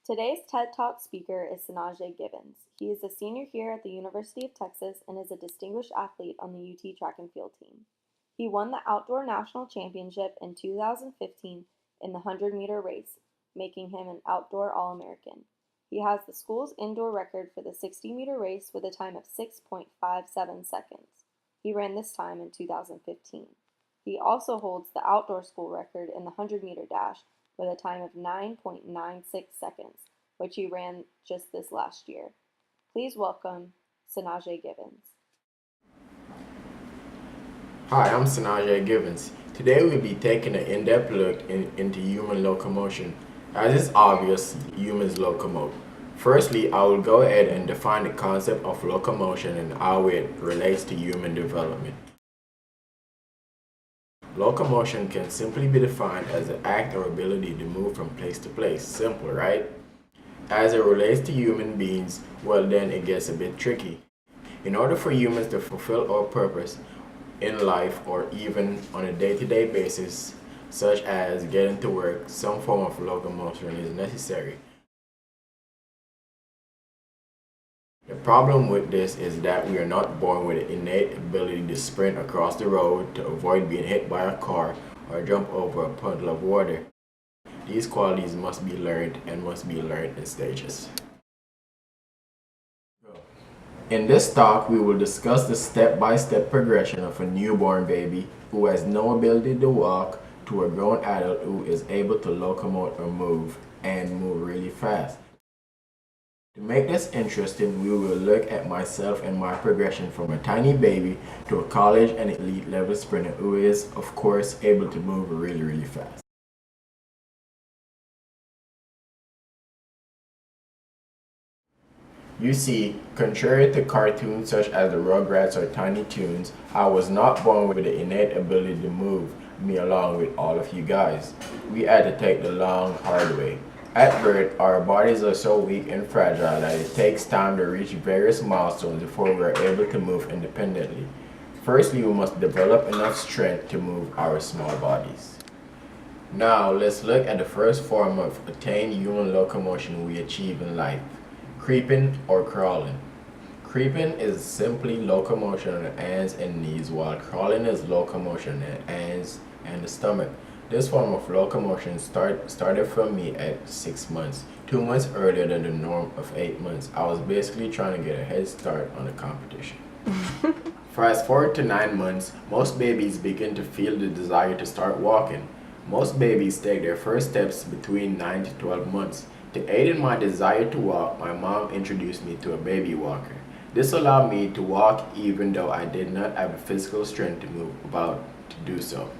Today's TED Talk speaker is Senoj-jay Givans. He is a senior here at the University of Texas and is a distinguished athlete on the UT track and field team. He won the Outdoor National Championship in 2015 in the 100-meter race, making him an Outdoor All-American. He has the school's indoor record for the 60-meter race with a time of 6.57 seconds. He ran this time in 2015. He also holds the outdoor school record in the 100-meter dash with a time of 9.96 seconds, which he ran just this last year. Please welcome Senoj-jay Givans. Hi, I'm Senoj-jay Givans. Today we'll be taking an in-depth look into human locomotion. As is obvious, humans locomote. Firstly, I will go ahead and define the concept of locomotion and how it relates to human development. Locomotion can simply be defined as the act or ability to move from place to place. Simple, right? As it relates to human beings, well then it gets a bit tricky. In order for humans to fulfill our purpose in life or even on a day-to-day basis, such as getting to work, some form of locomotion is necessary. The problem with this is that we are not born with an innate ability to sprint across the road, to avoid being hit by a car, or jump over a puddle of water. These qualities must be learned and must be learned in stages. In this talk, we will discuss the step-by-step progression of a newborn baby who has no ability to walk to a grown adult who is able to locomote or move, and move really fast. To make this interesting, we will look at myself and my progression from a tiny baby to a college and elite level sprinter who is, of course, able to move really fast. You see, contrary to cartoons such as the Rugrats or Tiny Toons, I was not born with the innate ability to move, me along with all of you guys. We had to take the long, hard way. At birth, our bodies are so weak and fragile that it takes time to reach various milestones before we are able to move independently. Firstly, we must develop enough strength to move our small bodies. Now, let's look at the first form of attained human locomotion we achieve in life: creeping or crawling. Creeping is simply locomotion on the hands and knees, while crawling is locomotion on the hands and the stomach. This form of locomotion started for me at 6 months, 2 months earlier than the norm of 8 months. I was basically trying to get a head start on the competition. Fast forward to 9 months, most babies begin to feel the desire to start walking. Most babies take their first steps between 9 to 12 months. To aid in my desire to walk, my mom introduced me to a baby walker. This allowed me to walk even though I did not have the physical strength to move about to do so.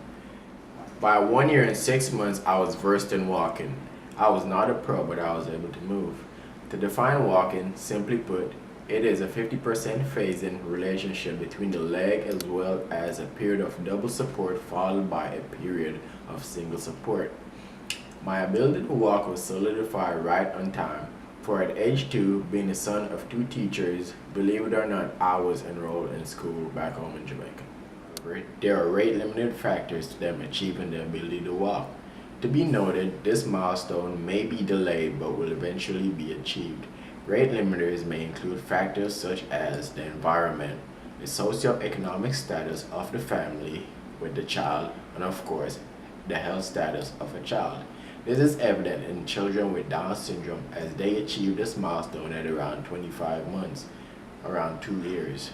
By 1 year and 6 months, I was versed in walking. I was not a pro, but I was able to move. To define walking, simply put, it is a 50% phase-in relationship between the leg as well as a period of double support followed by a period of single support. My ability to walk was solidified right on time. For at age 2, being the son of 2 teachers, believe it or not, I was enrolled in school back home in Jamaica. There are rate-limited factors to them achieving the ability to walk. To be noted, this milestone may be delayed but will eventually be achieved. Rate limiters may include factors such as the environment, the socioeconomic status of the family with the child, and of course, the health status of a child. This is evident in children with Down syndrome as they achieve this milestone at around 25 months, around 2 years.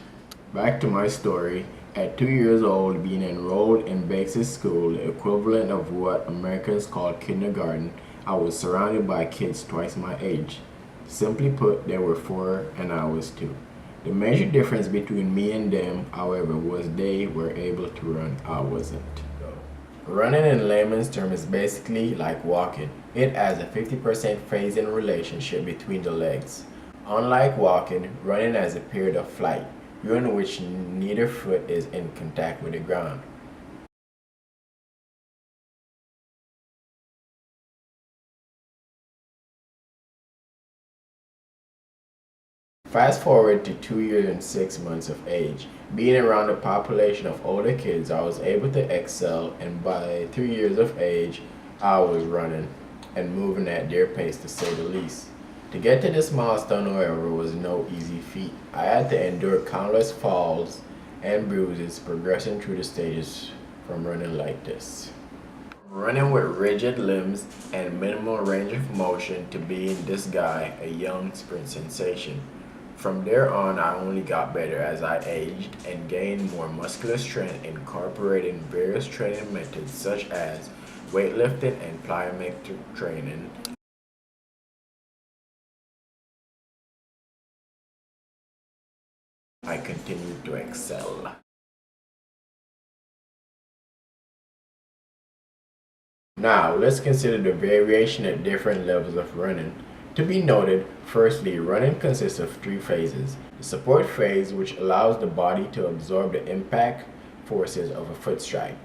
Back to my story. At 2 years old, being enrolled in basic school, the equivalent of what Americans call kindergarten, I was surrounded by kids twice my age. Simply put, there were 4 and I was 2. The major difference between me and them, however, was they were able to run, I wasn't. Running in layman's terms is basically like walking. It has a 50% phase-in relationship between the legs. Unlike walking, running has a period of flight, during which neither foot is in contact with the ground. Fast forward to 2 years and 6 months of age. Being around a population of older kids, I was able to excel, and by 3 years of age, I was running. and moving at their pace to say the least. To get to this milestone, however, was no easy feat. I had to endure countless falls and bruises progressing through the stages from running like this. Running with rigid limbs and minimal range of motion to being this guy, a young sprint sensation. From there on, I only got better as I aged and gained more muscular strength, incorporating various training methods such as weightlifting and plyometric training. I continued to excel. Now, let's consider the variation at different levels of running. To be noted, firstly, running consists of three phases. The support phase, which allows the body to absorb the impact forces of a foot strike.